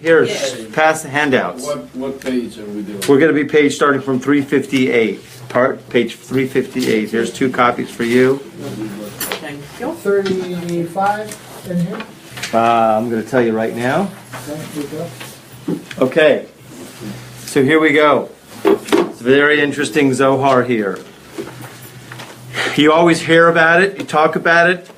Here's pass the handouts. What page are we doing? We're going to be page starting from 358. Page 358. Here's 2 copies for you. Thank you. 35 in here. I'm going to tell you right now. There you go. Okay. So here we go. It's a very interesting Zohar here. You always hear about it, you talk about it,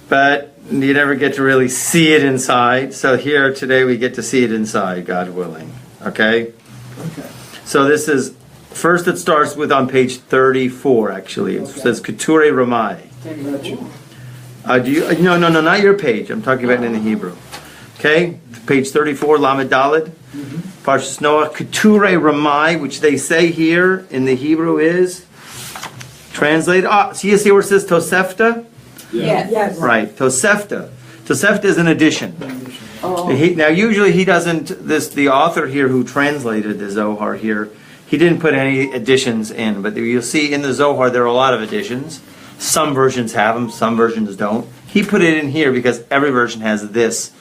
but you never get to really see it inside. So here today we get to see it inside, God willing. Okay? Okay. So this is, first it starts with on page 34 actually. It says Curated Rabbi. Gotcha. No, not your page. I'm talking about it in the Hebrew. Okay? Page 34, Lamed Daled. Parshas Noah, Curated Rabbi, which they say here in the Hebrew is translated. So you see where it says Tosefta? Yes. Right, Tosefta. Tosefta is an addition. Oh. Now usually he doesn't, the author here who translated the Zohar here, he didn't put any additions in, but you'll see in the Zohar there are a lot of additions. Some versions have them, some versions don't. He put it in here because every version has this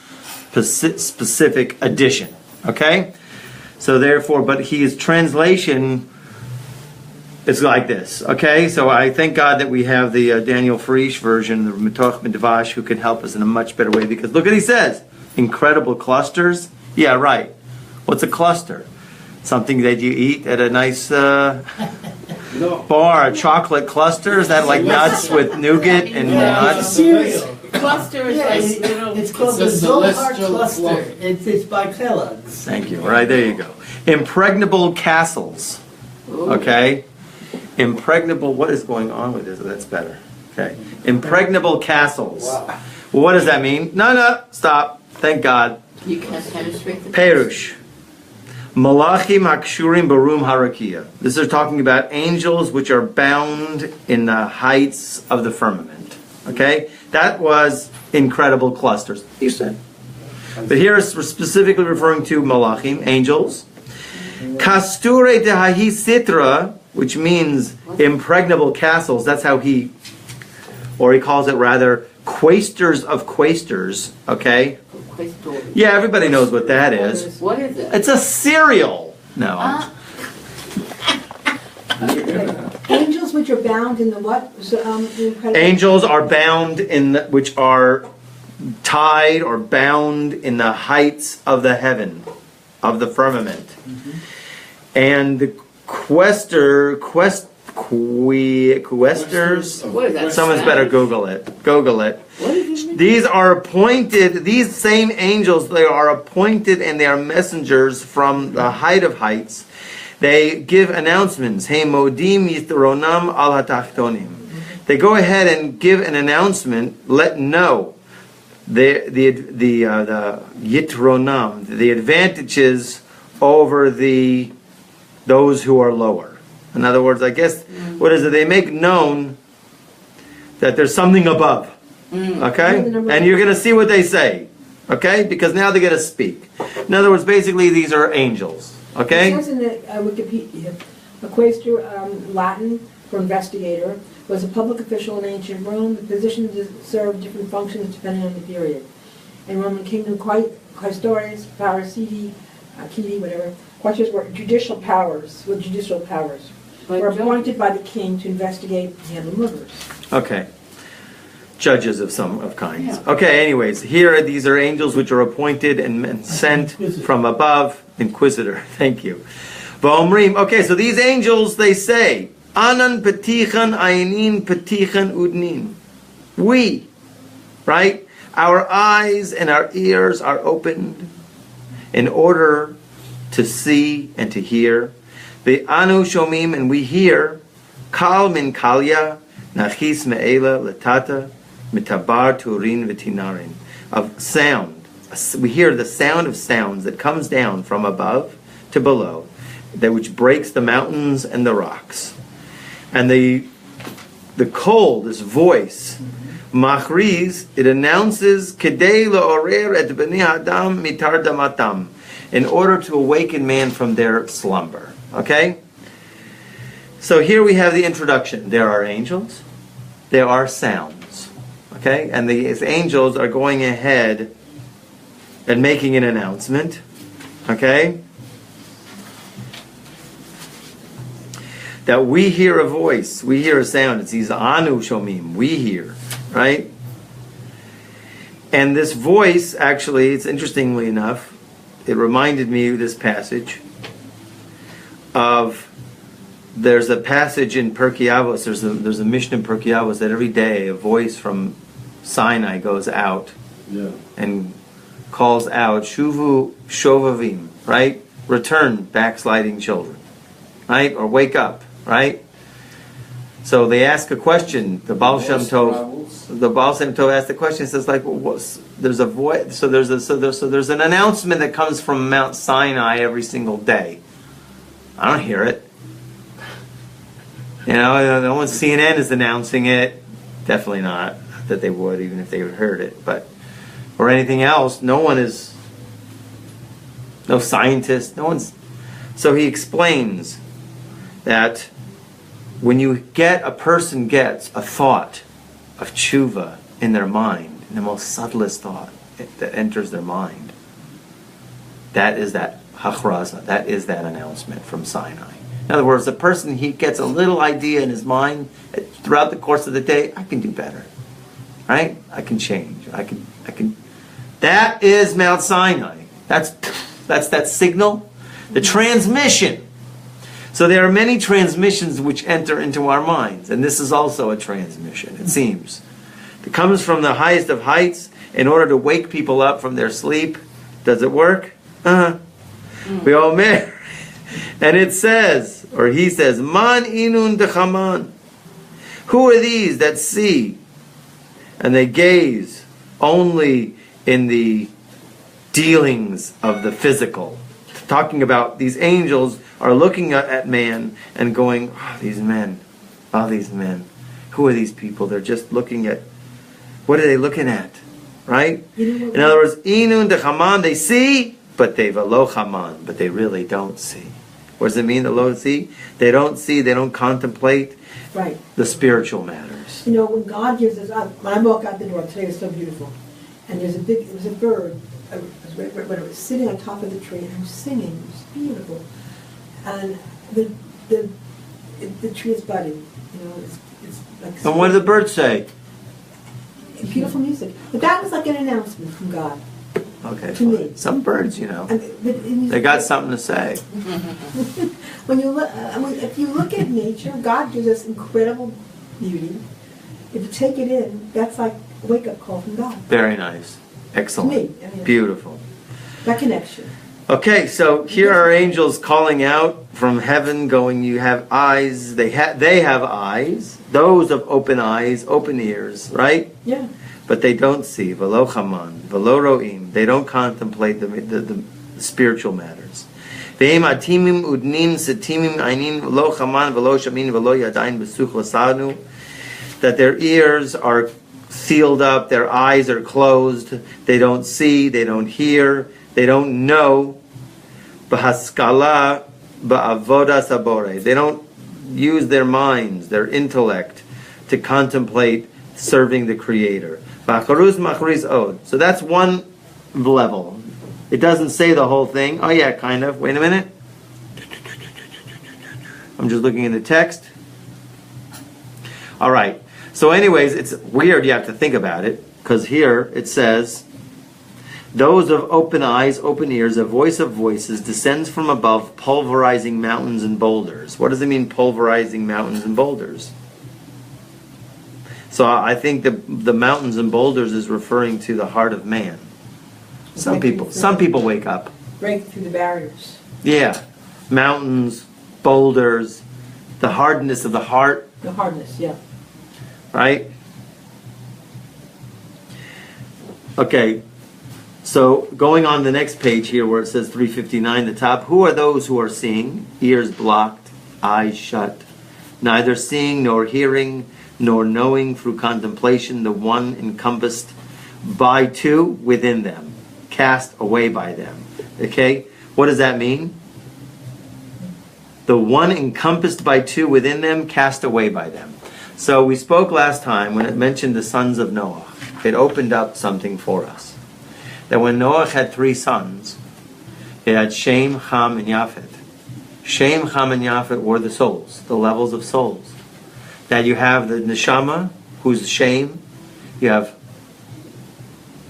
specific addition. Okay? So therefore, but his translation is like this. Okay? So I thank God that we have the Daniel Frisch version, the Mitoch Midvash, who can help us in a much better way, because look what he says. Incredible clusters. Yeah, right. What's a cluster? Something that you eat at a nice bar, a chocolate cluster. Is that like nuts with nougat and nuts? Seriously. Cluster is like, It's called the It's a Zohar celestial cluster. fluff. It's by Kellogg's. Thank you. Right, there you go. Impregnable castles. Okay? Impregnable, what is going on with this? That's better. Okay. Impregnable castles. Wow. Well, what does that mean? No, stop. Thank God. you can't penetrate the Perush. Malachim hakshurim barum harakia. This is talking about angels which are bound in the heights of the firmament. Okay? That was incredible clusters. You said. But here it's specifically referring to malachim, angels. Kasture dehahi sitra, which means impregnable castles. That's how he calls it rather, quaestors of quaestors. Okay? Yeah, everybody knows what that is. What is it? It's a cereal. No. Angels which are bound in the what? Angels are bound which are tied or bound in the heights of the heaven, of the firmament. And the questors, What is that? someone's better Google it. Google it. What is it? These are appointed, these same angels, they are appointed and they are messengers from the height of heights. They give announcements. Hey, modim yitronam al hatachtonim. They go ahead and give an announcement, let know the yitronam, the advantages over those who are lower. In other words, I guess, what is it? They make known that there's something above. Okay? And you're going to see what they say. Okay? Because now they get to speak. In other words, basically, these are angels. Okay? It says in the Wikipedia, a quaestor, Latin for investigator, was a public official in ancient Rome. The position served different functions depending on the period. In Roman kingdom, quaestores, paracidi, kidi, whatever, quaestors were judicial powers, were appointed by the king to investigate and handle murders. Okay. Judges of kinds. Okay, anyways, here these are angels which are appointed and sent from above. Inquisitor, thank you. V'omrim, okay, so these angels, they say, Anan petichan ainin petichan udnin. We, right? Our eyes and our ears are opened in order to see and to hear. The anu shomim, and we hear, kal min kalya, nachis me'ela letata, mitabar turin v'tinarin, of sound. We hear the sound of sounds that comes down from above to below, that which breaks the mountains and the rocks. And the kol, this voice, machriz, it announces kedei la'orer et bnei adam mitar damatam, in order to awaken man from their slumber. Okay? So here we have the introduction. There are angels. There are sounds. Okay? And these angels are going ahead and making an announcement. Okay? That we hear a voice, we hear a sound. It's these anu shomim, we hear, right? And this voice, actually, it's interestingly enough, it reminded me of this passage of, there's a passage in Pirkei Avos, there's a Mishnah in Pirkei Avos that every day a voice from Sinai goes out and calls out, Shuvu Shovavim, right? Return, backsliding children, right? Or wake up, right? So they ask a question. The Baal Shem Tov asked the question. It says, like, well, there's a voice. So there's an announcement that comes from Mount Sinai every single day. I don't hear it. You know, no one, CNN is announcing it. Definitely not that they would, even if they heard it. But or anything else, no one is. No scientist. No one's. So he explains that when a person gets a thought of tshuva in their mind, the most subtlest thought that enters their mind, that is that hachraza, that is that announcement from Sinai. In other words, the person, he gets a little idea in his mind throughout the course of the day, I can do better, right? I can change. I can. That is Mount Sinai. That's that signal, the transmission. So there are many transmissions which enter into our minds, and this is also a transmission, it seems. It comes from the highest of heights in order to wake people up from their sleep. Does it work? We all marry. And it says, or he says, Man inun dechaman. Who are these that see and they gaze only in the dealings of the physical? Talking about these angels are looking at man and going, oh, these men. Who are these people? They're just looking at, what are they looking at? Right? In other words, inun dechaman, they see, but they velo chaman, but they really don't see. What does it mean, the lo see? They don't see, they don't contemplate the spiritual matters. You know, when God gives us up, when I walk out the door, today was so beautiful, and there was a bird, when it was sitting on top of the tree, and it was singing, it was beautiful. And the tree is budding, you know, it's like... And what do the birds say? Beautiful music. But that was like an announcement from God. Okay, to me. Some birds, you know, they got something to say. When you look, if you look at nature, God gives us incredible beauty. If you take it in, that's like a wake-up call from God. Very nice. Excellent. To me, beautiful. That connection. Okay, so here are angels calling out from heaven, going, you have eyes. They have eyes. Those of open eyes, open ears, right? Yeah. But they don't see. Velo chaman, velo roim. They don't contemplate the spiritual matters. Ve'em atimim udnim setimim ainin velo chaman velo shamin velo yadayin besuch lasanu. That their ears are sealed up, their eyes are closed. They don't see, they don't hear, they don't know. B'haskala ba'avoda sabore. They don't use their minds, their intellect, to contemplate serving the Creator. So that's one level. It doesn't say the whole thing. Oh yeah, kind of. Wait a minute. I'm just looking in the text. All right. So anyways, it's weird you have to think about it, because here it says, those of open eyes, open ears, a voice of voices descends from above, pulverizing mountains and boulders. What does it mean, pulverizing mountains and boulders? So I think the mountains and boulders is referring to the heart of man. Some people wake up. Break through the barriers. Yeah. Mountains, boulders, the hardness of the heart. The hardness, yeah. Right? Okay. So going on the next page here where it says 359, the top, who are those who are seeing, ears blocked, eyes shut, neither seeing nor hearing, nor knowing through contemplation, the one encompassed by two within them, cast away by them. Okay? What does that mean? The one encompassed by two within them, cast away by them. So we spoke last time when it mentioned the sons of Noah. It opened up something for us. that when Noah had 3 sons, he had Shem, Ham, and Yafet. Shem, Ham, and Yafet were the souls, the levels of souls. That you have the neshama, who's Shem. You have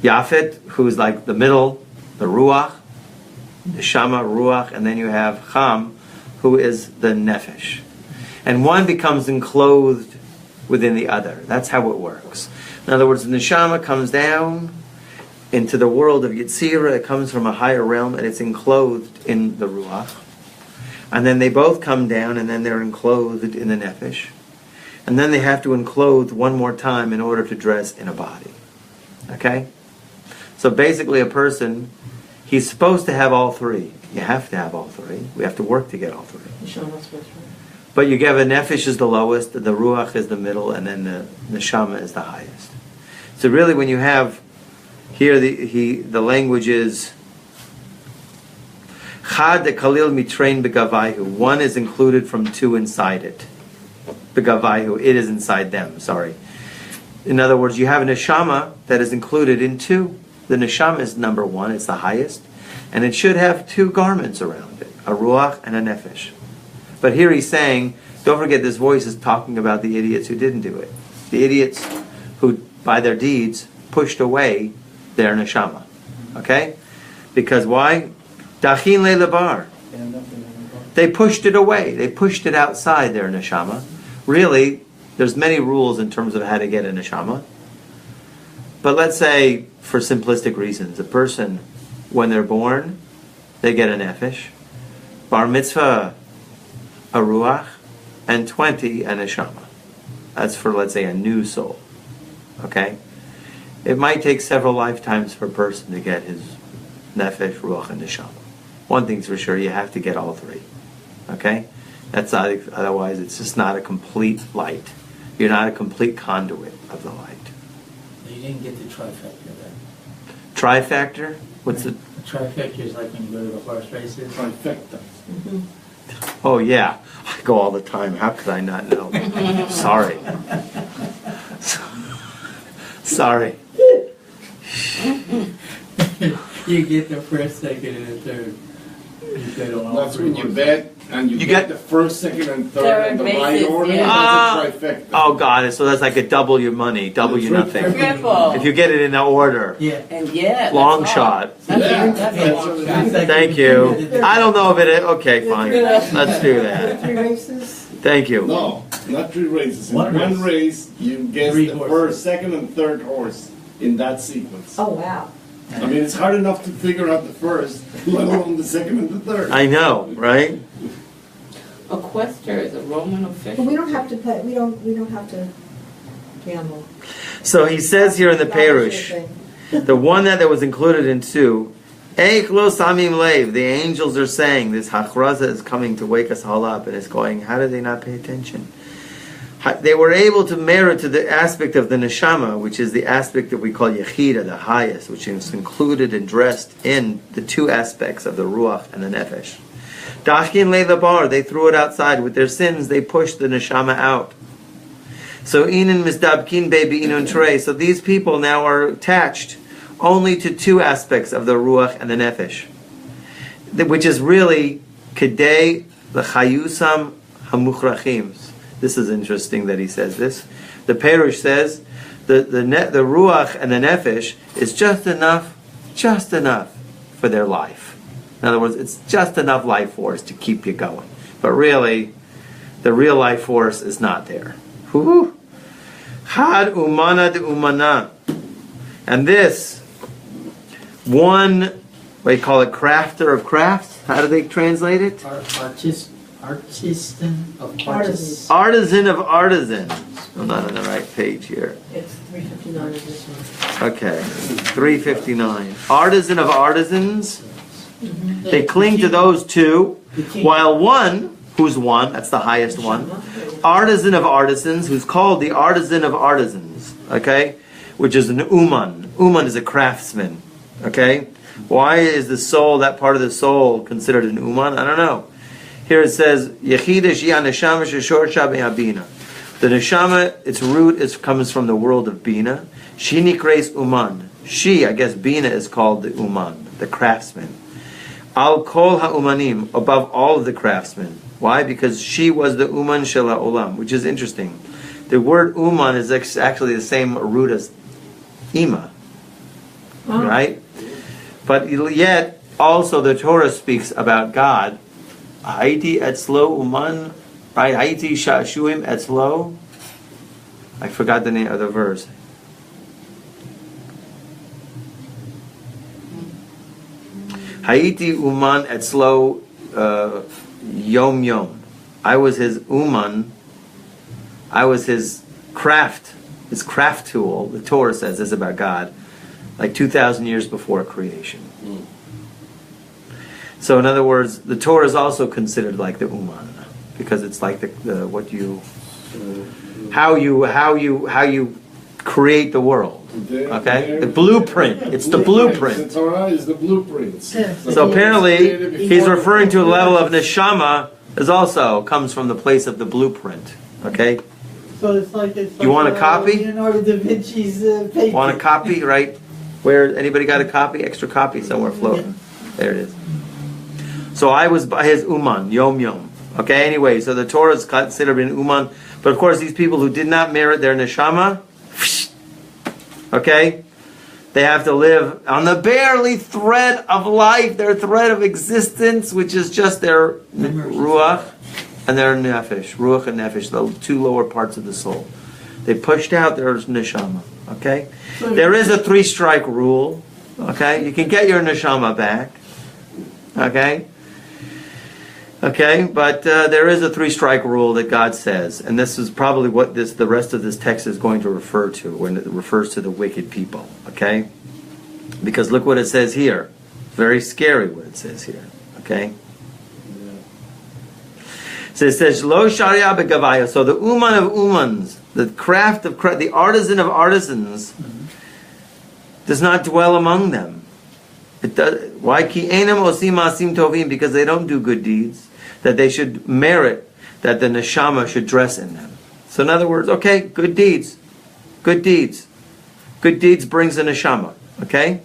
Yafet, who's like the middle, the ruach, neshama, ruach, and then you have Ham, who is the nefesh. And one becomes enclosed within the other. That's how it works. In other words, the neshama comes down into the world of Yetzirah. It comes from a higher realm, and it's enclosed in the ruach. And then they both come down, and then they're enclosed in the nefesh. And then they have to enclose one more time in order to dress in a body. Okay? So basically a person, he's supposed to have all 3. You have to have all 3. We have to work to get all 3. But you give a nefesh is the lowest, the ruach is the middle, and then the neshama is the highest. So really when you have, here the language is, Chad de kalil mitrain begavaihu. One is included from 2 inside it. Begavaihu, it is inside them, sorry. In other words, you have a neshama that is included in 2. The neshama is number 1, it's the highest. And it should have 2 garments around it, a ruach and a nefesh. But here he's saying, don't forget this voice is talking about the idiots who didn't do it. The idiots who, by their deeds, pushed away their neshama. Okay? Because why? Dachin le'lebar. They pushed it away. They pushed it outside their neshama. Really, there's many rules in terms of how to get a neshama. But let's say, for simplistic reasons, a person, when they're born, they get a nefesh. Bar mitzvah, a ruach, and 20 a neshama. That's for, let's say, a new soul. Okay? It might take several lifetimes for a person to get his nefesh, ruach, and neshama. One thing's for sure, you have to get all 3. Okay? That's not, otherwise it's just not a complete light. You're not a complete conduit of the light. You didn't get the trifecta then. Trifactor? What's the... The trifecta is like when you go to the horse races. Trifecta. Oh yeah, I go all the time. How could I not know? Sorry. Sorry. You get the first, second, and the third. You get on all That's 3 when you horses. bet and you get the first, second, and third in the right Bases, order. yeah. That's a trifecta. Oh God, so that's like a double your money, double your nothing. Triple. If you get it in the order. Yeah. And yeah. Long that's shot. all. That's Yeah. that's a long It's shot. like Thank when you. did the- I don't know if it is. Okay, fine. Let's do that. 3 races? Thank you. No, not 3 races. In One one race, you guess 3 the horses. first, second, and third horse in that sequence. Oh, wow. I mean, it's hard enough to figure out the first, let alone the second and the third. I know, right? A quester is a Roman But official. we don't have to play, we don't have to gamble. So he says here in the Perush, the one that was included in 2, Eich lo samim lev, the angels are saying, this hachraza is coming to wake us all up, and it's going, how did they not pay attention? They were able to merit to the aspect of the neshama, which is the aspect that we call yechida, the highest, which is included and dressed in the 2 aspects of the ruach and the nefesh. Dachin le'lebar, they threw it outside. With their sins, they pushed the neshama out. So inin misdabkin bebi inun trei. So these people now are attached only to 2 aspects of the ruach and the nefesh, which is really kedei l'chayusam hamuchrachim. This is interesting that he says this. The Perush says the ruach and the nefesh is just enough for their life. In other words, it's just enough life force to keep you going. But really, the real life force is not there. Had umana de umana. And this one, we call it crafter of crafts. How do they translate it? Artisan of artists. Artisan of artisans. I'm not on the right page here. It's 359 of this one. Okay, 359. Artisan of artisans. They cling to those 2, while one, who's one, that's the highest one, artisan of artisans, who's called the artisan of artisans, okay, which is an uman. Uman is a craftsman, okay. Why is the soul, that part of the soul, considered an uman? I don't know. Here it says, Yechidesh ya neshama sheshorcha be'abina. The neshama, its root comes from the world of bina. She nikres uman. She, I guess Bina is called the Uman, the craftsman. Al kol ha'umanim, above all of the craftsmen. Why? Because she was the Uman shel ha'olam, which is interesting. The word Uman is actually the same root as Ima, right? But yet, also the Torah speaks about God. Haiti etzlo Uman, right? Haiti sha'shuim etzlo. I forgot the name of the verse. Haiti Uman etzlo yom yom. I was his Uman. I was his craft tool. The Torah says this about God, like 2,000 years before creation. So in other words, the Torah is also considered like the Uman, because it's like how you create the world. Okay, the blueprint. It's the blueprint. The Torah is the blueprint. So apparently, he's referring to a level of neshama is also comes from the place of the blueprint. Okay. So it's like You want a copy? Leonardo da Vinci's painting. Want a copy? Right? Where anybody got a copy? Extra copy somewhere floating. There it is. So I was by his Uman, Yom Yom. Okay, anyway, so the Torah is considered an Uman. But of course, these people who did not merit their neshama, okay, they have to live on the barely thread of life, their thread of existence, which is just their ruach and their nefesh. Ruach and nefesh, the two lower parts of the soul. They pushed out their neshama, okay? There is a 3-strike rule, okay? You can get your neshama back, okay? Okay, but there is a 3-strike rule that God says, and this is probably what the rest of this text is going to refer to when it refers to the wicked people. Okay, because look what it says here. Very scary what it says here. Okay, so it says Lo Sharia Begavaya. So the Uman of Umans, the the artisan of artisans, does not dwell among them. It does. Why? Ki enam osim masim tovim, because they don't do good deeds, that they should merit that the neshama should dress in them. So in other words, okay, good deeds. Good deeds brings a neshama. Okay?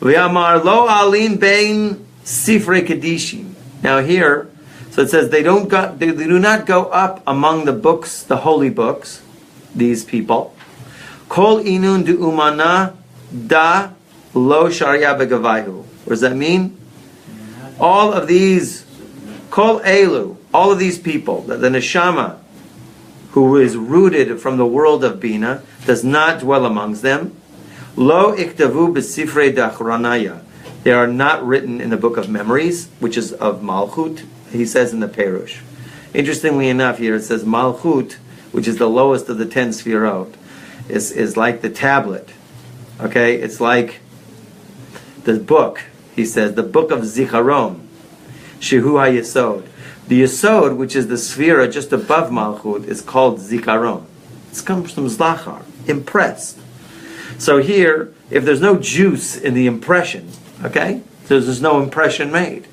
V'amar lo alin bein sifrei kedishim. Now here, so it says they do not go up among the books, the holy books, these people. Kol inun du umana da lo sharia begavaihu. What does that mean? All of these, kol elu, all of these people, the neshama, who is rooted from the world of Bina, does not dwell amongst them. Lo iktavu b'sifrei dachranaya. They are not written in the book of memories, which is of Malchut, he says in the Perush. Interestingly enough, here it says Malchut, which is the lowest of the 10 sfirot, is like the tablet. Okay, it's like the book, he says, the book of Zicharon, Shehu HaYesod. The Yesod, which is the sphera just above Malchut, is called Zikaron. It comes from Zlachar, impressed. So here, if there's no juice in the impression, okay, there's no impression made.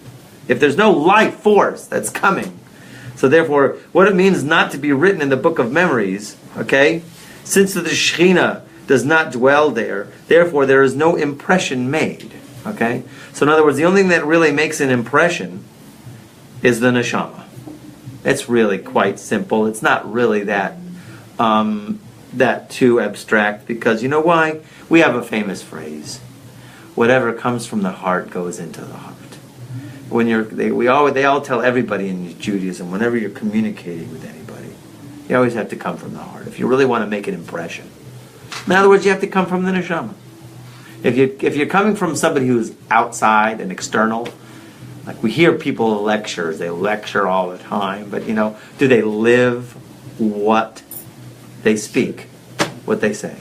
If there's no life force that's coming, so therefore, what it means not to be written in the book of memories, okay, since the Shekhinah does not dwell there, therefore there is no impression made, okay? So in other words, the only thing that really makes an impression is the neshama. It's really quite simple. It's not really that too abstract, because you know why? We have a famous phrase: whatever comes from the heart goes into the heart. When they all tell everybody in Judaism, whenever you're communicating with anybody, you always have to come from the heart if you really want to make an impression. In other words, you have to come from the neshama. If you're coming from somebody who's outside and external, like we hear people in lectures, they lecture all the time, but do they live what they speak, what they say,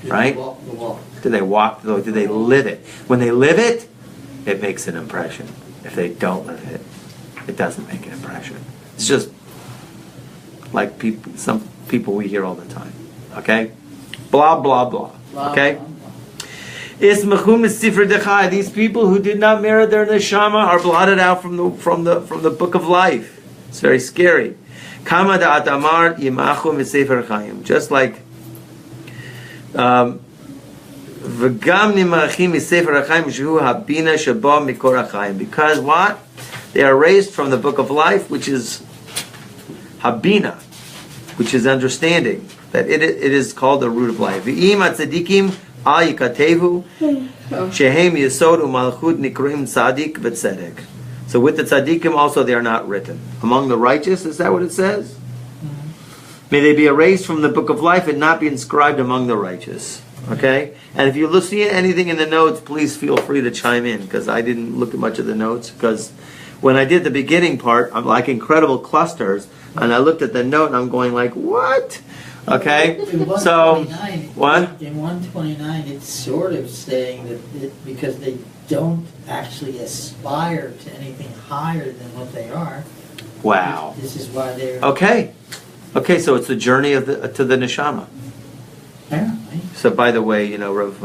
right? Do they walk? Do they live it? When they live it, it makes an impression. If they don't live it, it doesn't make an impression. It's just like some people we hear all the time. Okay, blah blah blah. Okay. These people who did not merit their neshama are blotted out from the book of life. It's very scary. Just like Because what? They are raised from the book of life, which is habina, which is understanding. That it is called the root of life. V'im atzadikim al yikatevu shehem yesod u'malchut nikrim tzadik v'tzedek. So with the tzadikim also they are not written. Among the righteous, is that what it says? May they be erased from the book of life and not be inscribed among the righteous. Okay? And if you see anything in the notes, please feel free to chime in, because I didn't look at much of the notes, because when I did the beginning part, I'm like incredible clusters, and I looked at the note and I'm going like, what? Okay? So, what? In 129, it's sort of saying that because they don't actually aspire to anything higher than what they are. Wow. This is why they're... Okay, so it's the journey of to the neshama. Apparently. So by the way, Rav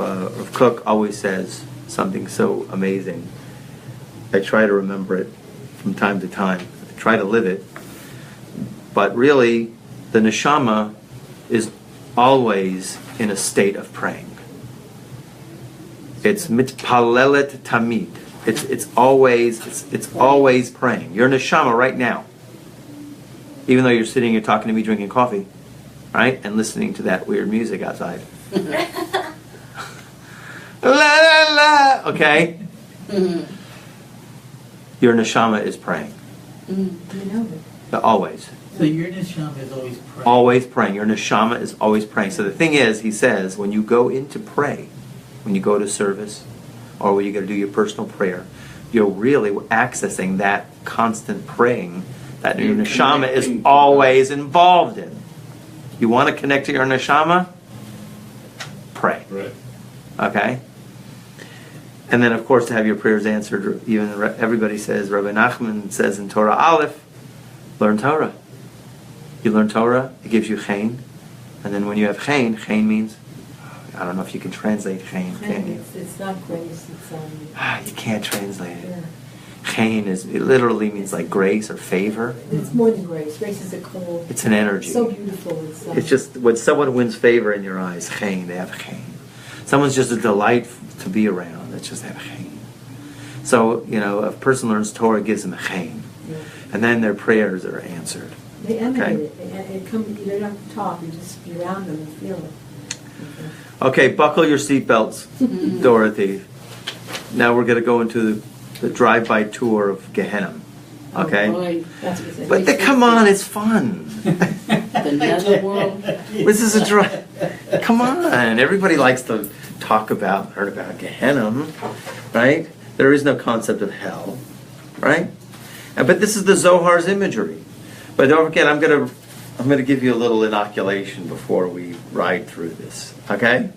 Kook always says something so amazing. I try to remember it from time to time. I try to live it. But really, the neshama is always in a state of praying. It's mitpalelet tamid. It's always praying. You're neshama right now. Even though you're sitting here talking to me, drinking coffee, right? And listening to that weird music outside. La la la. Okay? Your neshama is praying. Always. So your neshama is always praying. Always praying. Your neshama is always praying. So the thing is, he says, when you go in to pray, when you go to service, or when you go to do your personal prayer, you're really accessing that constant praying that your neshama is always involved in. You want to connect to your neshama? Pray. Right. Okay? And then, of course, to have your prayers answered, even everybody says, Rabbi Nachman says in Torah Aleph, learn Torah. You learn Torah, it gives you chen. And then when you have chen means, I don't know if you can translate chen, can you? It's not grace, it's... You can't translate it. Yeah. Chen it literally means like grace or favor. It's more than grace. Grace is a cold. It's an energy. It's so beautiful. It's just when someone wins favor in your eyes, chen, they have chen. Someone's just a delight to be around. It's just have chen. So, a person learns Torah, gives them a chen. Yeah. And then their prayers are answered. They emanate it. You don't have to talk. You just be around them and feel it. Okay, buckle your seatbelts, Dorothy. Now we're going to go into the drive-by tour of Gehenna. Okay? Oh boy. But come on, it's fun. The netherworld. This is a drive. Come on, everybody likes to learn about Gehenna, right? There is no concept of hell, right? But this is the Zohar's imagery. But don't forget, I'm going to give you a little inoculation before we ride through this. Okay?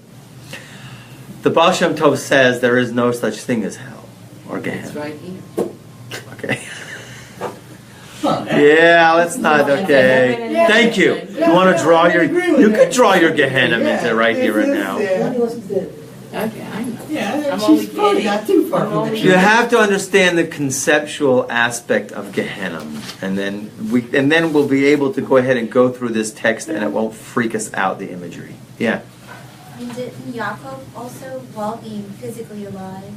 The Baal Shem Tov says there is no such thing as hell or Gehenna. It's right here. Okay. Yeah, let's not. Okay. Thank you. You want to draw you could draw your Gehenna into right here and now. Okay, I know. Yeah, I'm she's only probably kidding. not too far I'm from only the You have to understand the conceptual aspect of Gehenna, and then we'll be able to go ahead and go through this text, and it won't freak us out, the imagery. Yeah. And didn't Yaakov also, while being physically alive,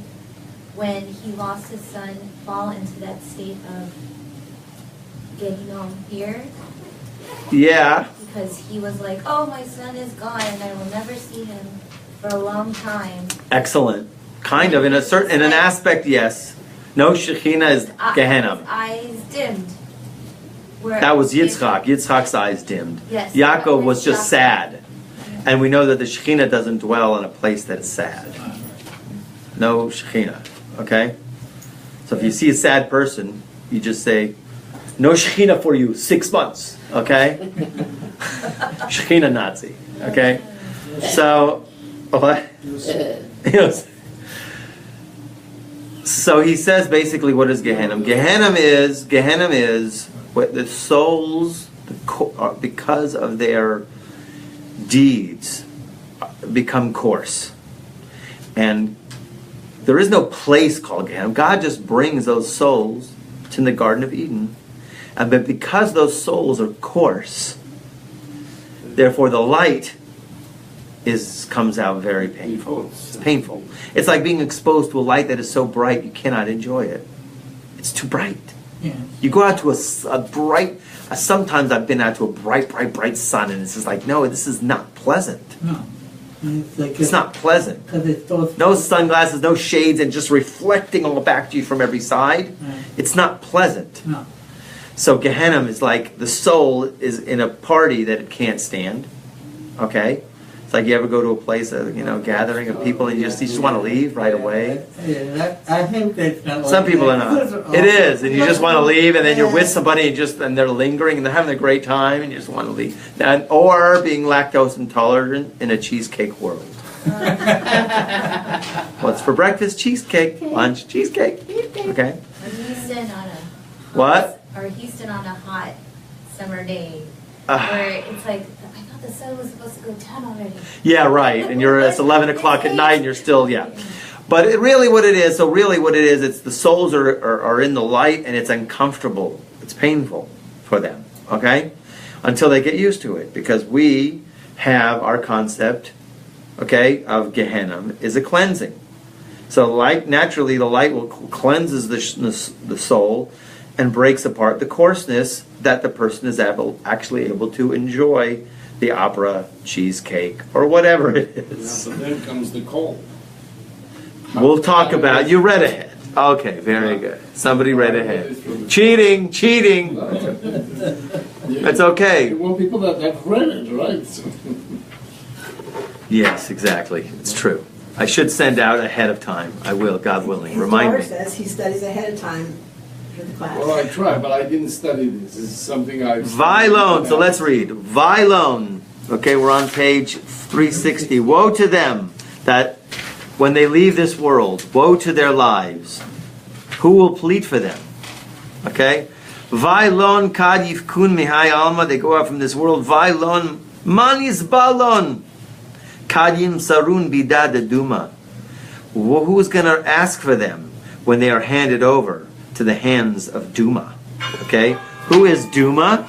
when he lost his son, fall into that state of Gehinnom, fear? Yeah. Because he was like, oh, my son is gone and I will never see him for a long time. Excellent. Kind of, in an aspect, yes. No, Shekhinah is Gehenna. His eyes dimmed. That was Yitzchak. Yitzchak's eyes dimmed. Yes. Yaakov was just sad. And we know that the Shekhinah doesn't dwell in a place that is sad. No Shekhinah. Okay? So if you see a sad person, you just say, no Shekhinah for you, 6 months. Okay? Shekhinah Nazi. Okay? So, what? So he says basically, what is Gehenna? Gehenna is what the souls, because of their deeds, become coarse. And there is no place called Gehenna. God just brings those souls to the Garden of Eden. But because those souls are coarse, therefore the light comes out very painful. It's painful. It's like being exposed to a light that is so bright you cannot enjoy it. It's too bright. Yeah. You go out to a bright. Sometimes I've been out to a bright sun, and it's just like, no, this is not pleasant. No. It's not pleasant. It's No sunglasses, no shades, and just reflecting all back to you from every side. Right. It's not pleasant. No. So Gehenna is like the soul is in a party that it can't stand. Okay? It's like you ever go to a place, gathering of people, and you just want to leave right away. I think that's not like Some people are that. not. It is, and you just want to leave, and then you're with somebody, and they're lingering, and they're having a great time, and you just want to leave. Or being lactose intolerant in a cheesecake world. What's for breakfast? Cheesecake. Lunch? Cheesecake. Okay. Or Houston on a What? Or Houston on a hot summer day, Ah. where it's like, I thought the sun was supposed to go down already. Yeah, right. And it's 11 o'clock at night, and you're still, yeah. But really what it is, it's the souls are in the light, and it's uncomfortable. It's painful for them, okay? Until they get used to it. Because we have our concept, okay, of Gehenna is a cleansing. So naturally the light cleanses the soul and breaks apart the coarseness that the person is actually able to enjoy the opera, cheesecake, or whatever it is. So then comes the cold. We'll talk about, you read ahead. Okay, very good. Somebody read ahead. Cheating. It's okay. You want people that have read it, right? Yes, exactly. It's true. I should send out ahead of time. I will, God willing. Remind me. His daughter says he studies ahead of time for the class. Well, I try, but I didn't study this. This is something I've Vilon. So let's read. Vilon. Okay, we're on page 360. Woe to them that when they leave this world, woe to their lives. Who will plead for them? Okay? Vilon kad yifkun mihai alma. They go out from this world. Vilon man yisbalon. Kadim sarun bidad aduma. Who's going to ask for them when they are handed over to the hands of Duma? Okay? Who is Duma?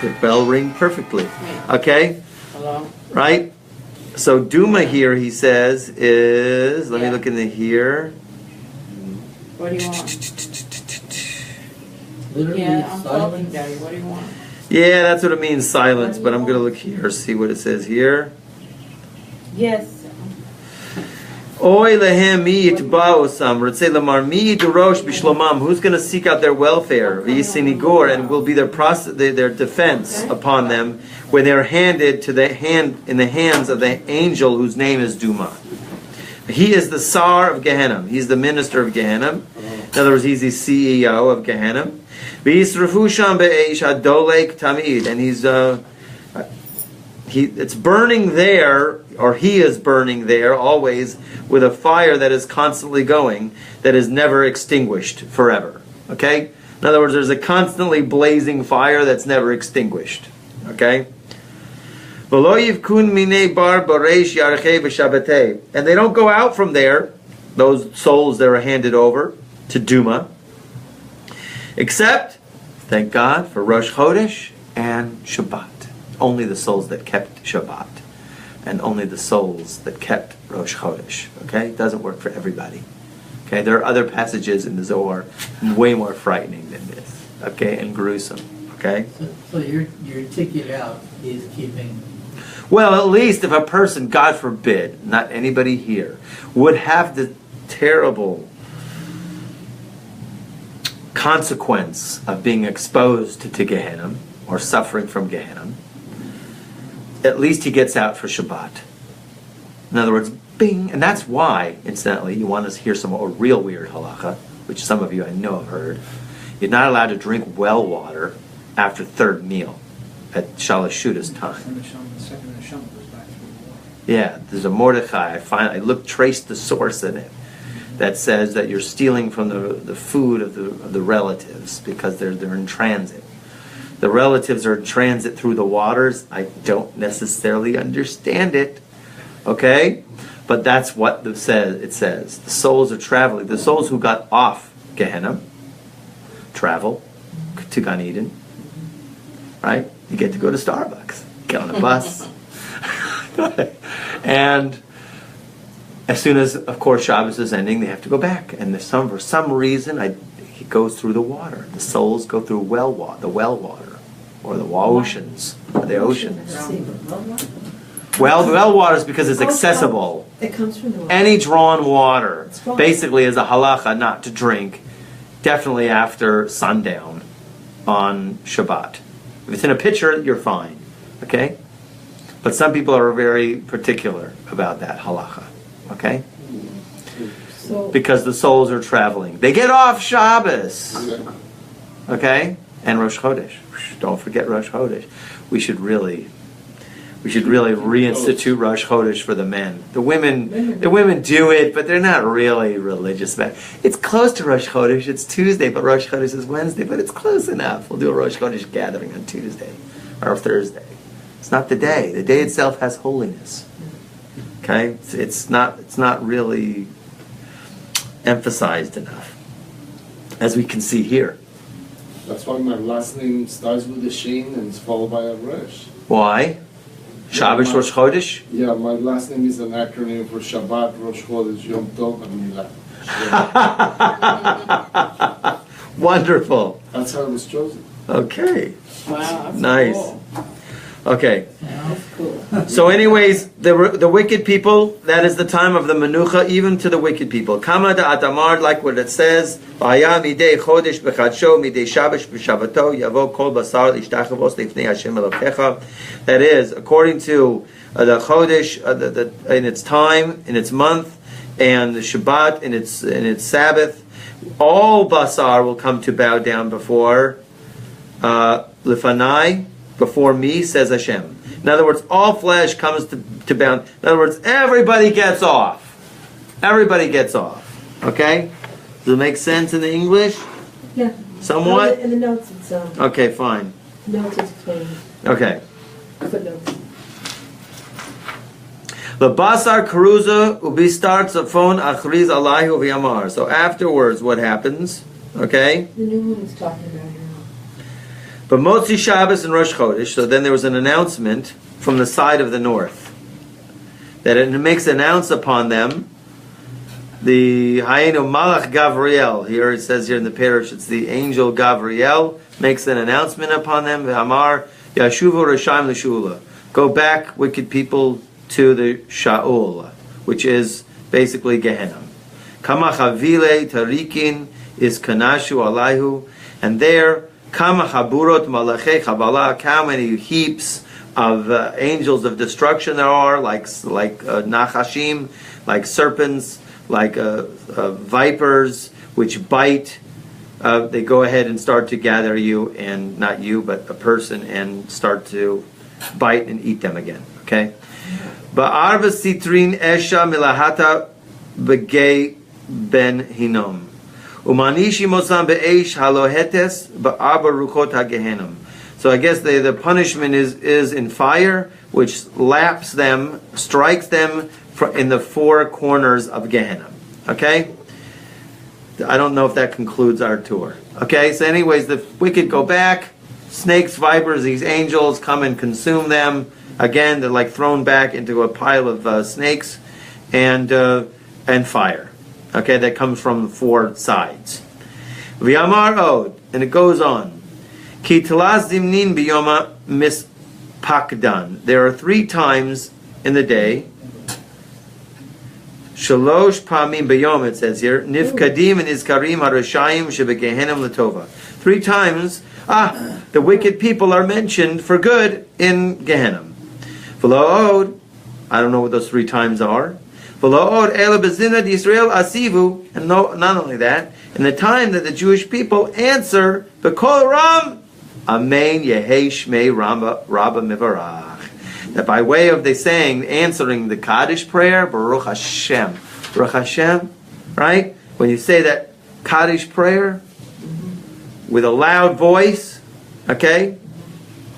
The bell ring perfectly. Okay? Hello? Right? So Duma here, he says, is, let me look in the here. What do you want? Literally Yeah, I'm talking, silence. Daddy. What do you want? Yeah, that's what it means, silence, but I'm going to look here, see what it says here. Yes. Oy lehem mi yitba'osam, Ritzei lamar mi yidurosh b'shlomam. Who's going to seek out their welfare? V'yisinigor, and will be their defense upon them when they're handed in the hands of the angel whose name is Duma. He is the Sar of Gehenna. He's the minister of Gehenna. In other words, he's the CEO of Gehenna. V'yisrafu sham be'eish adolek tamid, and it's burning there, or he is burning there always with a fire that is constantly going, that is never extinguished forever. Okay? In other words, there's a constantly blazing fire that's never extinguished. Okay? And they don't go out from there, those souls that are handed over to Duma, except, thank God, for Rosh Chodesh and Shabbat. Only the souls that kept Shabbat, and only the souls that kept Rosh Chodesh. Okay? It doesn't work for everybody. Okay? There are other passages in the Zohar way more frightening than this. Okay? And gruesome. Okay? So your ticket out is keeping. Well, at least if a person, God forbid, not anybody here, would have the terrible consequence of being exposed to Gehenna, or suffering from Gehenna, at least he gets out for Shabbat. In other words, bing! And that's why, incidentally, you want to hear some real weird halacha, which some of you I know have heard. You're not allowed to drink well water after third meal at Shalashuta's time. Yeah, there's a Mordechai. I traced the source in it that says that you're stealing from the food of the relatives because they're in transit. The relatives are in transit through the waters. I don't necessarily understand it, okay? But that's what it says. The souls are traveling. The souls who got off Gehenna travel to Gan Eden, right? You get to go to Starbucks, get on a bus, And as soon as, of course, Shabbos is ending, they have to go back. And for some reason, it goes through the water. The souls go through the well water, or the oceans, or the oceans. Well water is because it's accessible. It comes from the water. Any drawn water, It's basically, is a halacha not to drink, definitely after sundown on Shabbat. If it's in a pitcher, you're fine, okay? But some people are very particular about that halacha, okay? So, Because the souls are traveling. They get off Shabbos, okay? And Rosh Chodesh. Don't forget Rosh Chodesh. We should really reinstitute Rosh Chodesh for the men. The women do it, but they're not really religious about it. It's close to Rosh Chodesh. It's Tuesday, but Rosh Chodesh is Wednesday, but it's close enough. We'll do a Rosh Chodesh gathering on Tuesday or Thursday. It's not the day. The day itself has holiness. Okay? It's not really emphasized enough, as we can see here. That's why my last name starts with a Shin and is followed by a Resh. Why? Shabbos Rosh Chodesh? Yeah, my last name is an acronym for Shabbat, Rosh Chodesh, Yom Tov, and Milah. Wonderful. That's how it was chosen. Okay. Wow, that's Nice. cool. Okay. That's cool. So anyways, the wicked people, that is the time of the menucha, even to the wicked people. Kama da atamar, like what it says, V'haya midei chodesh b'chadsho, midei shabbos b'shabbato, yavo kol basar l'ishtachavos lifnei Hashem Elokecha. That is, according to the chodesh, in its time, in its month, and the Shabbat, in its Sabbath, all basar will come to bow down before Lifanai, before me, says Hashem. In other words, all flesh comes to bow. In other words, everybody gets off. Everybody gets off. Okay? Does it make sense in the English? yeah. Somewhat? In the notes, it's Okay, fine. notes it's explaining. Okay. Footnotes. The basar karuza ubi starts a phone achriz alayhu v'yamar. So afterwards, what happens? Okay? The new moon is talking about here. But Motzi Shabbos and Rosh Chodesh, so then there was an announcement from the side of the north. That it makes an announce upon them, the Hayenu Malach Gavriel, here it says here in the parish, it's the angel Gavriel, makes an announcement upon them, Amar Yashuvu Rashaim L'Shula. Go back, wicked people, to the Sha'ul, which is basically Gehenna. Kama Chavile Tarikin is Kanashu Alayhu, and there, Kama Haburot Malachei Chabalah, how many heaps of angels of destruction there are, like Nachashim, like serpents, like vipers, which bite. They go ahead and start to gather you, and not you, but a person, and start to bite and eat them again. Okay? Ba'arba sitrin esha milahata begay ben hinom. Umanishi mosam be'esh halohetes ba'arba ruchot hagehenom. So I guess the punishment is in fire, which laps them, strikes them in the four corners of Gehenna. Okay? I don't know if that concludes our tour. Okay, so anyways, the wicked go back, snakes, vipers, these angels come and consume them. Again, they're like thrown back into a pile of snakes and fire. Okay, that comes from the four sides. V'yamar od, and it goes on. Ki telas zimnin biyoma mispakdan. There are 3 times in the day. Shalosh pamim biyom, it says here. Nifkadim and izkarim harashayim shebegehenim letova. 3 times, the wicked people are mentioned for good in Gehenna. V'lo od, I don't know what those 3 times are. V'lo od ela bezinad Yisrael asivu, and not only that, in the time that the Jewish people answer b'kol ram, amen yehei shmei Rabba mivarach. That by way of they saying, answering the Kaddish prayer, Baruch Hashem. Baruch Hashem, right? When you say that Kaddish prayer with a loud voice, okay?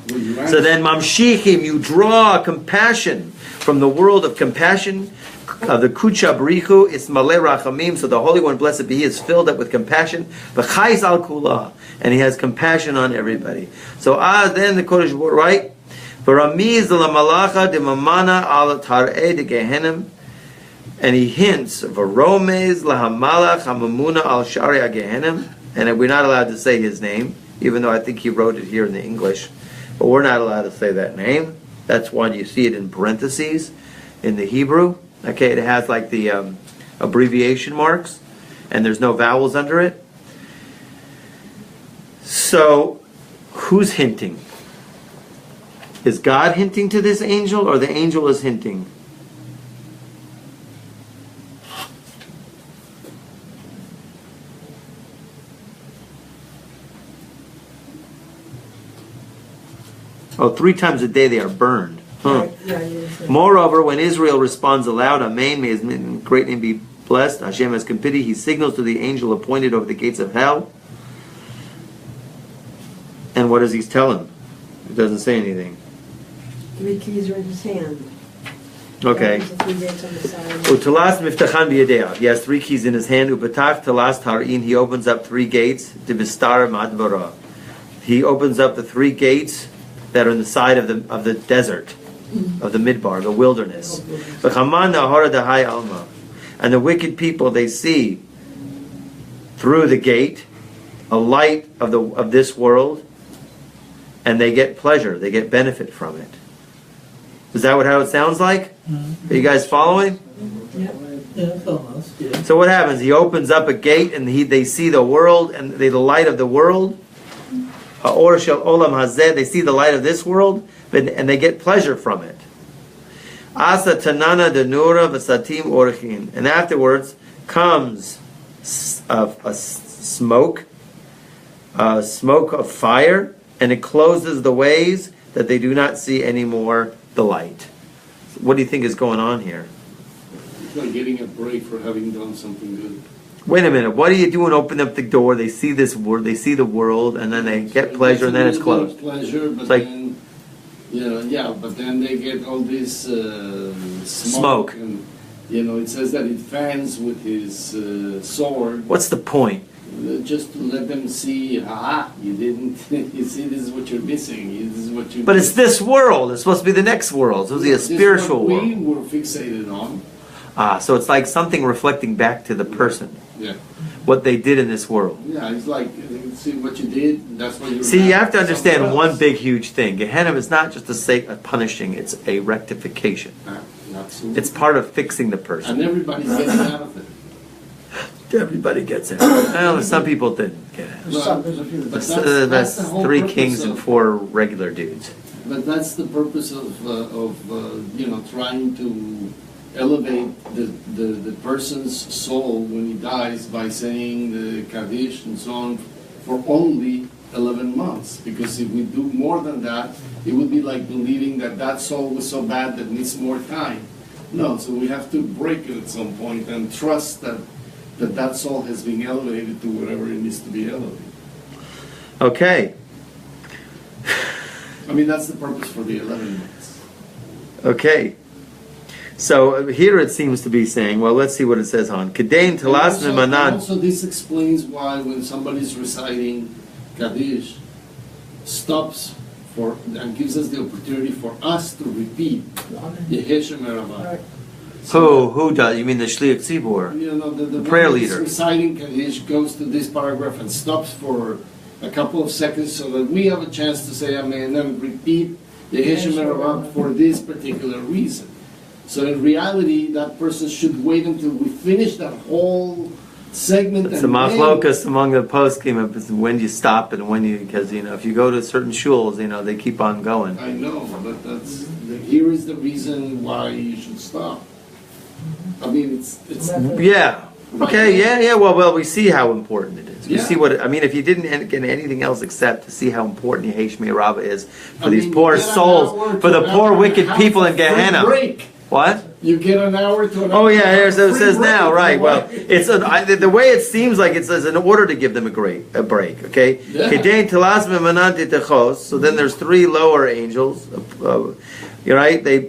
So then mamshichim, you draw compassion from the world of compassion, of the Kucha B'richu, is Maleh Rachamim, so the Holy One, blessed be He, is filled up with compassion, V'chais al kula, and He has compassion on everybody. So then the Kodesh, right? V'ramiz l'malacha d'mamana al tar'e de Gehinnom, and he hints v'romez l'hamalach hamamuna al shari Gehinnom, and we're not allowed to say his name, even though I think he wrote it here in the English, but we're not allowed to say that name. That's why you see it in parentheses in the Hebrew. Okay, it has like the abbreviation marks, and there's no vowels under it. So, who's hinting? Is God hinting to this angel, or the angel is hinting? Oh, 3 times a day they are burned. Huh. Moreover, when Israel responds aloud, Amen, may his great name be blessed, Hashem has pity, he signals to the angel appointed over the gates of hell. And what does he tell him? He doesn't say anything. 3 keys are in his hand. Okay. U'talas miftachan b'yadeyav. He has 3 keys in his hand. U'patach talas tar'in. He opens up 3 gates. D'bistar madbara. He opens up the 3 gates that are on the side of the desert, of the midbar, the wilderness. V'chaman nahara dahai alma. And the wicked people, they see through the gate a light of this world, and they get pleasure, they get benefit from it. Is that how it sounds like? Are you guys following? Yeah, almost, yeah. So what happens? He opens up a gate, and they see the world, and the light of the world. Ha'or shel olam hazeh. They see the light of this world, and they get pleasure from it. Asa tanana denura v'satim orchin. And afterwards comes a smoke of fire, and it closes the ways that they do not see anymore the light. What do you think is going on here? It's like getting a break for having done something good. Wait a minute. What do you do and open up the door? They see this world. They see the world, and then they get pleasure, and then it's closed. Pleasure, but It's like- then, but then they get all this Smoke. And, it says that it fans with his sword. What's the point? Just to let them see, you didn't, you see, this is what you're missing. This is what you. But it's this world. It's supposed to be the next world. It's supposed to be a spiritual what world. we were fixated on. So it's like something reflecting back to the person. Yeah. What they did in this world. Yeah, it's like, see what you did, that's what you See, you have to understand one big, huge thing. Gehenna is not just the sake of punishing, it's a rectification. Absolutely. It's part of fixing the person. And everybody's getting out of it. Everybody gets it. Well, some people didn't get it. There's a few. But That's the whole 3 purpose kings and of- 4 regular dudes. But that's the purpose of trying to elevate the person's soul when he dies by saying the Kaddish and so on for only 11 months. Because if we do more than that, it would be like believing that soul was so bad that needs more time. No, so we have to break it at some point and trust that soul has been elevated to whatever it needs to be elevated. Okay. I mean, that's the purpose for the 11 months. Okay. So here it seems to be saying, well, let's see what it says on Kedain Talas Mimanan. Also, this explains why when somebody's reciting Kaddish, stops for and gives us the opportunity for us to repeat Yeheshem Rabbi. Who does? You mean the Shliach Tzibur? The prayer one that's leader. reciting Kaddish goes to this paragraph and stops for a couple of seconds so that we have a chance to say Amen and repeat Yeheshem Rabbi for this particular reason. So in reality, that person should wait until we finish that whole segment. It's a machlokas among the poskim of when you stop and when you, because if you go to certain shuls, they keep on going. I know, but here is the reason why you should stop. I mean, it's Yeah. Okay. Yeah. Well, we see how important it is. We Yeah. see what if you didn't get anything else except to see how important Yehesh Rabbah is for these you poor get an souls, hour for to the an poor hour and a wicked half people of in free Gehenna. break. What? You get an hour to an hour. Oh yeah, there's free says break. now, right? Well, it's the way it seems like it says in order to give them a break. Okay. Yeah. Kedain telas mimanant itachos. So then there's 3 lower angels. You're right. They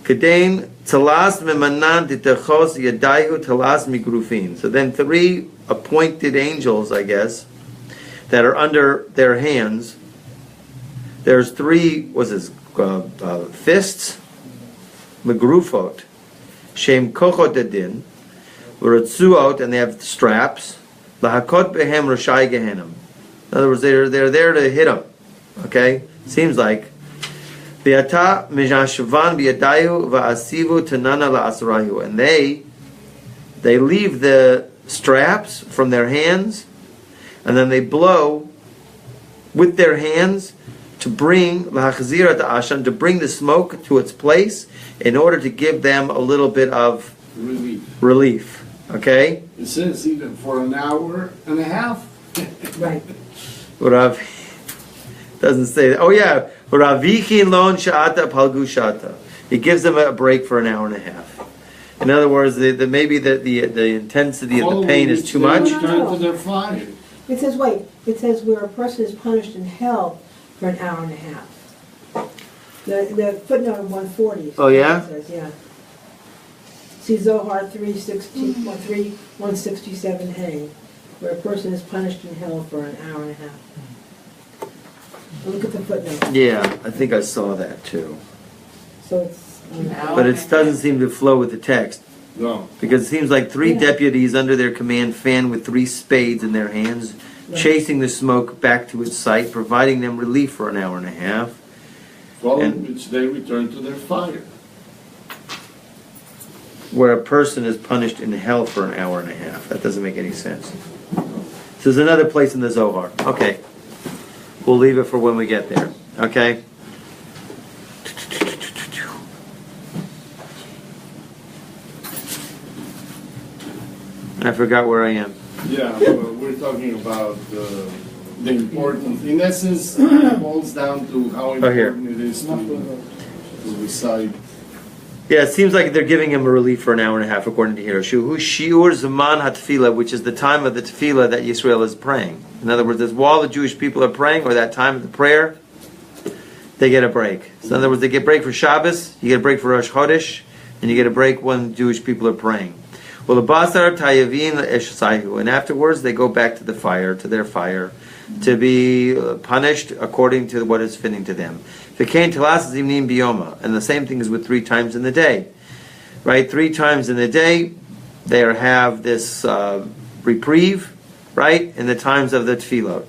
Kedain telas mimanant itachos yadayu telas migrufin. So then 3 appointed angels, I guess, that are under their hands. there's three, fists, megrufot, shem kochot edin, uratzuot, and they have straps, lahakot behem rashai gehenim. In other words, they're there to hit them. Okay? Seems like. V'ata mijashavan b'yadayu va'asivu tanana la'asarayu. And they leave the straps from their hands, and then they blow with their hands to bring lahachzirat ashan, to bring the smoke to its place in order to give them a little bit of relief. Okay? It says even for an hour and a half. Right. Rav doesn't say that. Oh yeah, Ravichin lon sha'ata palgu sha'ata. He gives them a break for an hour and a half. In other words, maybe the intensity of the pain is too much. Turn to their fire. It says, where a person is punished in hell for an hour and a half. The footnote of 140. Oh, yeah? Says, yeah. See Zohar 167a, where a person is punished in hell for an hour and a half. Look at the footnote. Yeah, I think I saw that too. So it's... But it doesn't seem to flow with the text. No. Because it seems like three deputies under their command fan with three spades in their hands, chasing the smoke back to its site, providing them relief for an hour and a half. Following which they return to their fire. Where a person is punished in hell for an hour and a half. That doesn't make any sense. So there's another place in the Zohar. Okay. We'll leave it for when we get there. Okay? I forgot where I am. Yeah, well, we're talking about the importance. In essence, it boils down to how important it is to recite. Yeah, it seems like they're giving him a relief for an hour and a half, according to Hiroshu. Shiur Zaman HaTefillah, which is the time of the tefillah that Yisrael is praying. In other words, while the Jewish people are praying, or that time of the prayer, they get a break. So in other words, they get a break for Shabbos, you get a break for Rosh Chodesh, and you get a break when Jewish people are praying. Well, the Basar Tayavin Eshsayu, and afterwards they go back to the fire, to their fire, to be punished according to what is fitting to them. V'kein telas zimnim biyoma, and the same thing is with 3 times in the day, right? 3 times in the day, they have this reprieve, right, in the times of the tefillot.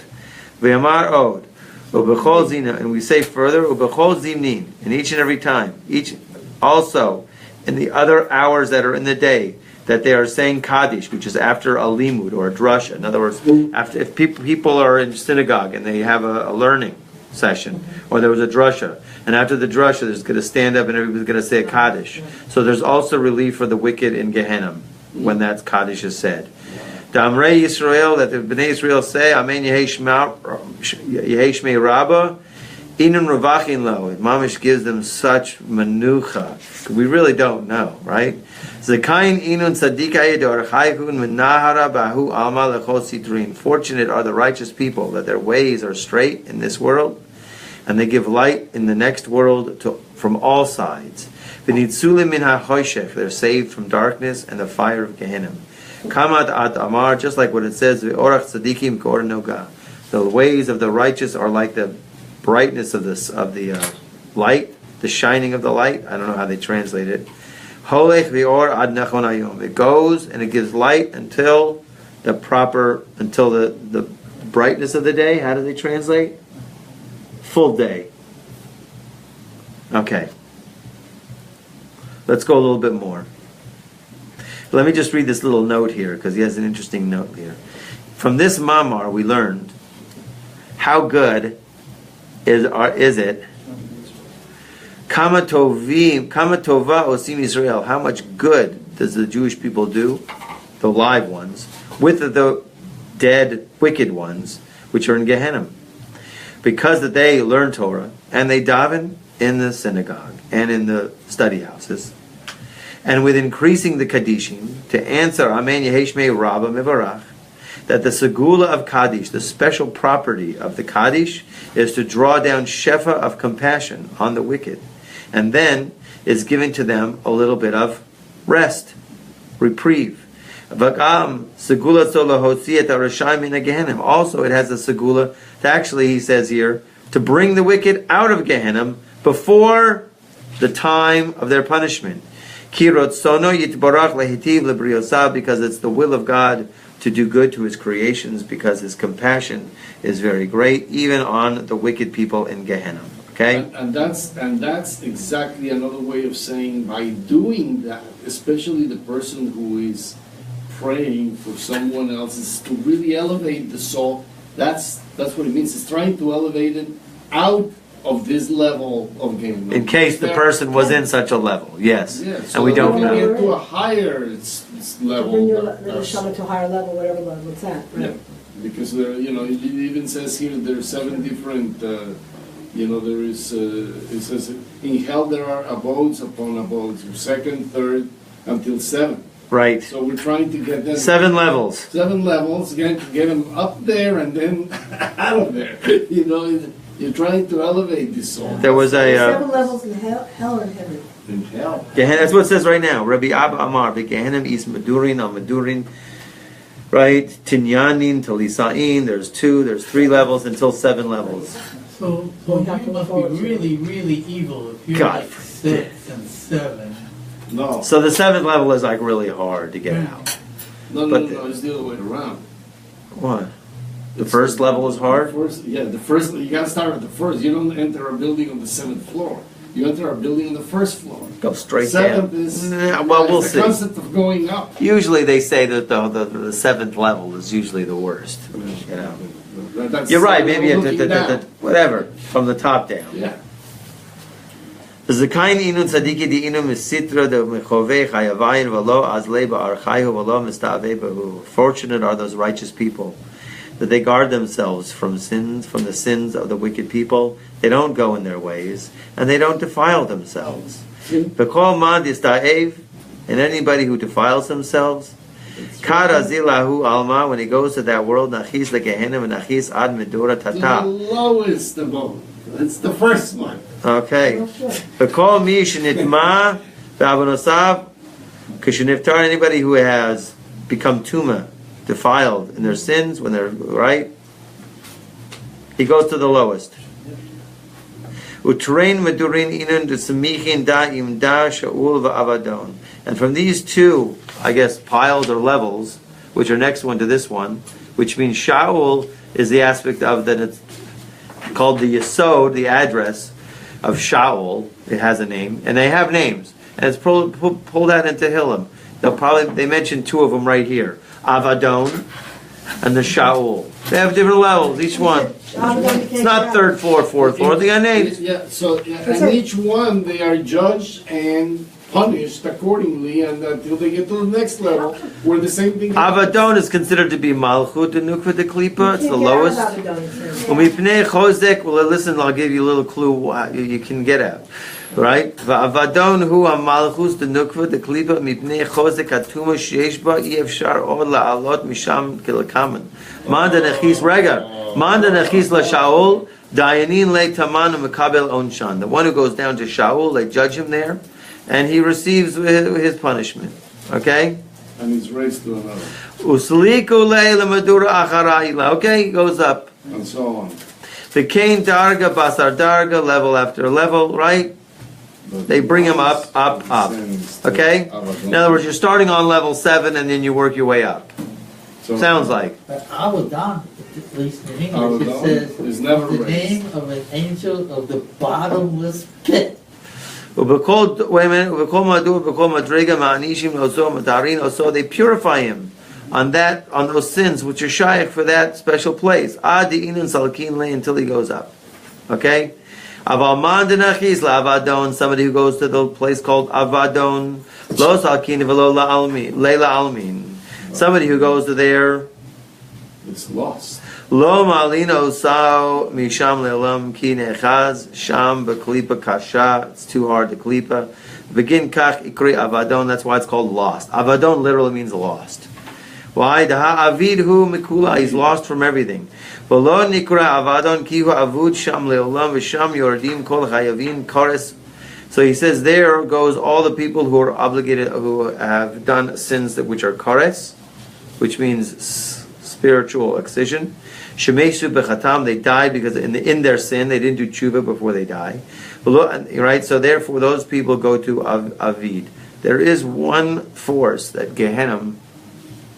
V'yamar od, u'bechol zina, and we say further, u'bechol zimnin, in each and every time, each also in the other hours that are in the day, that they are saying Kaddish, which is after a limud or a drush. In other words, after if people are in synagogue and they have a learning session, or there was a drusha, and after the drusha, there's going to stand up and everybody's going to say a Kaddish. So there's also relief for the wicked in Gehenna when that Kaddish is said. Damrei Yisrael, that the Bnei Yisrael say, Amen Yehei Rabba, Inun Ravachin Lo. Mamish gives them such manucha. We really don't know, right? Zakayin Inun Tzadikay Dorchayhun Menahara Bahu Alma Lechol Sitrin. Fortunate are the righteous people that their ways are straight in this world, and they give light in the next world from all sides. V'nitzulim min ha'choshech. They're saved from darkness and the fire of Gehenna. Kamat ad Amar, just like what it says, V'orach Tzadikim K'or Noga. The ways of the righteous are like the brightness of the light, the shining of the light. I don't know how they translate it. Holech v'or ad nachon hayom. It goes and it gives light until the brightness of the day. How do they translate? Full day. Okay. Let's go a little bit more. Let me just read this little note here, because he has an interesting note here. From this mamar, we learned how good is it? Kama tova osim Israel. How much good does the Jewish people do, the live ones, with the dead, wicked ones, which are in Gehenna? Because that they learn Torah and they daven in the synagogue and in the study houses, and with increasing the Kaddishim to answer Amen Yehei Shmei Rabba Mivarach, that the segula of Kaddish, the special property of the Kaddish, is to draw down shefa of compassion on the wicked, and then is given to them a little bit of rest, reprieve. V'gam segula tzolahotzi et harashayim min Gehenna. Also, it has a segula to actually, he says here, to bring the wicked out of Gehenna before the time of their punishment. Because it's the will of God to do good to his creations, because his compassion is very great, even on the wicked people in Gehenna. Okay? And that's exactly another way of saying, by doing that, especially the person who is praying for someone else, is to really elevate the soul. That's what it means. It's trying to elevate it out of this level of game. In case the person was in such a level, yes. Yeah, so and we don't that they know. get to a higher level. Bring your neshama to a higher level, whatever level it's at. Right? Yeah, because there, it even says here there are 7 different. There is. It says in hell there are abodes upon abodes, from 2nd, 3rd, until 7. Right. So we're trying to get them 7 levels. 7 levels, again, to get them up there and then out of there. You're trying to elevate this soul. There was a 7 levels in hell and heaven. In hell. Gehenna, that's what it says right now. Rabbi Abba Amar, Gehenna is Madurin al Madurin, right? Tinyanin to Lisain. There's 3 levels until 7 levels. So you must be really, really evil if you're God like 6 and 7. No. So the 7th level is like really hard to get out. No, But it's the other way around. What? The first level is hard? The first, you gotta start at the first. You don't enter a building on the 7th floor. You enter a building on the 1st floor. Go straight 7th down. is, Well, we'll the see. concept of going up. Usually they say that the 7th level is usually the worst. That's You're right, maybe looking down. whatever, from the top down. Yeah. The Zakain inun tzadiki di inun misitra de mechovei chayavayin v'lo azlei ba'archayu v'lo mistavei b'hu. Fortunate are those righteous people, that they guard themselves from the sins of the wicked people. They don't go in their ways, and they don't defile themselves. B'kol man dista'ev, and anybody who defiles themselves, kara zilahu alma, when he goes to that world, nachis legehenim and nachis ad medura The tata. lowest abode. It's the first one. Okay. B'kol mi shenitma v'avonosav kisheniftar, anybody who has become tuma, defiled in their sins, when they're right, he goes to the lowest. Utrein medurin inun desamichin da imda shaul va'avadon. And from these 2, I guess, piles or levels, which are next one to this one, which means Shaul is the aspect of that it's called the Yesod, the address of Shaul. It has a name, and they have names, and it's pulled out into Hillim. They mention 2 of them right here, Avadon and the Shaul. They have different levels, each one. It's not 3rd floor, 4th floor. They got names. And each one they are judged and punished accordingly, and until they get to the next level, where the same thing happens. Avadon is considered to be Malchut and Nukva de Klipa. It's the lowest. Umipnei Chozek, well, listen, I'll give you a little clue you can get at. Right? Va'avadon hu ha-malchus de Nukva de Klipa mipnei Chozek atuma sheish ba efshar od la'alot misham kilakaman. Manda nechis rega. Manda nechis la Shaul dayanin le taman mekabel onshan. The one who goes down to Shaul, they judge him there, and he receives his punishment. Okay? And he's raised to another. Usliku le'ila madura acharayila. Okay, he goes up. And so on. The Cain Darga, Basar Darga, level after level, right? They bring him up. Okay? In other words, you're starting on level 7 and then you work your way up. So, Sounds like. But Abaddon, at least in English, it says is never the raised. name of an angel of the bottomless pit. Wait a minute. So they purify him on those sins which are shaykh for that special place. Until he goes up. Okay? Somebody who goes to the place called Avadon. Somebody who goes to there. It's lost. Lo malino sao misham le'olam ki nechaz sham b'klipa kasha. It's too hard to klipa. Begin kach ikri avadon. That's why it's called lost. Avadon literally means lost. Why? Daha avid hu mikula. He's lost from everything. V'lo nikra avadon ki hu avud sham le'olam v'sham yordim kol chayavin kores. So he says there goes all the people who are obligated, who have done sins which are kores, which means spiritual excision. Shemeshu bechatam, they died because in their sin they didn't do tshuva before they die. Right, so therefore those people go to Avid. There is one force that Gehennom.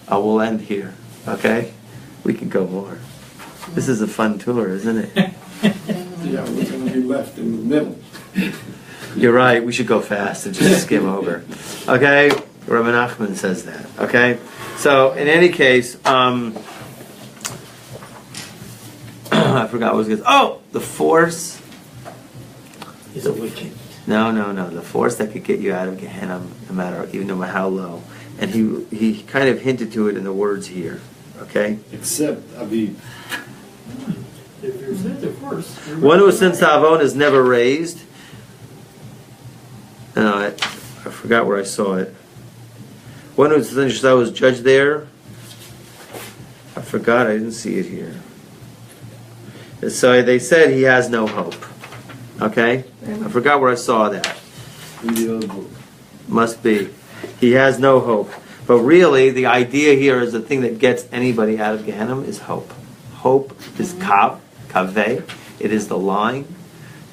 I will end here. Okay, we can go more. This is a fun tour, isn't it? Yeah, we're going to be left in the middle. You're right. We should go fast and just skim over. Okay, Rabbi Nachman says that. Okay, so in any case, I forgot what was good. Oh, the force Is a wicked. No. The force that could get you out of Gehenna, no matter how low. And he kind of hinted to it in the words here. Okay. Except Aviv. If you're said the first. One who sins to Avon is never raised. No, I forgot where I saw it. One who sins to was judged there. I forgot. I didn't see it here. So they said he has no hope. Okay? I forgot where I saw that. In the other book. Must be. He has no hope. But really, the idea here is the thing that gets anybody out of Gehenna is hope. Hope is kaveh. It is the line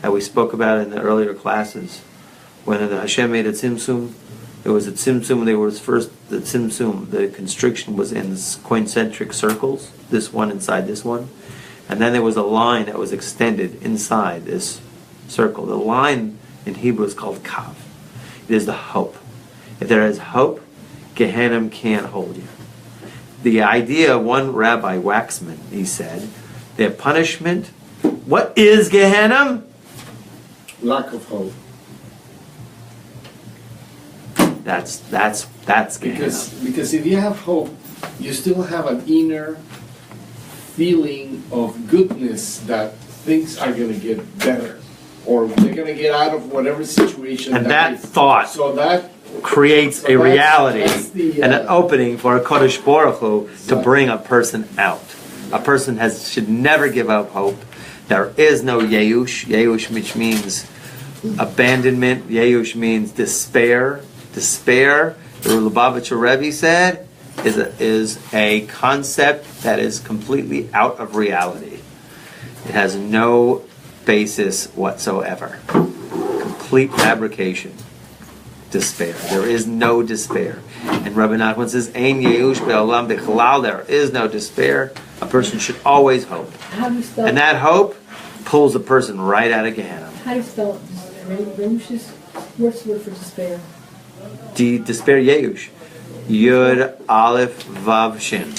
that we spoke about in the earlier classes. When the Hashem made a tzimtzum, it was a tzimtzum, they were first, the tzimtzum, the constriction was in concentric circles, this one inside this one. And then there was a line that was extended inside this circle. The line in Hebrew is called kav. It is the hope. If there is hope, Gehenna can't hold you. The idea, one Rabbi, Waxman, he said, their punishment, what is Gehenna? Lack of hope. That's Gehenna. Because if you have hope, you still have an inner feeling of goodness that things are going to get better, or they're going to get out of whatever situation. And that thought creates a reality and an opening for a Kodesh Baruch Hu to bring a person out. A person should never give up hope. There is no Yeush. Yeush, which means abandonment. Yeush means despair. Despair, the Lubavitcher Rebbe said, is a concept that is completely out of reality. It has no basis whatsoever. Complete fabrication. Despair. There is no despair. And Rabbi Nachman says, Ein Yeush be'olam b'chalal. There is no despair. A person should always hope. How do you spell And that hope pulls a person right out of Gehenna. How do you spell it? What's the word for despair? Despair Yeush. Yud Aleph Vav Shin.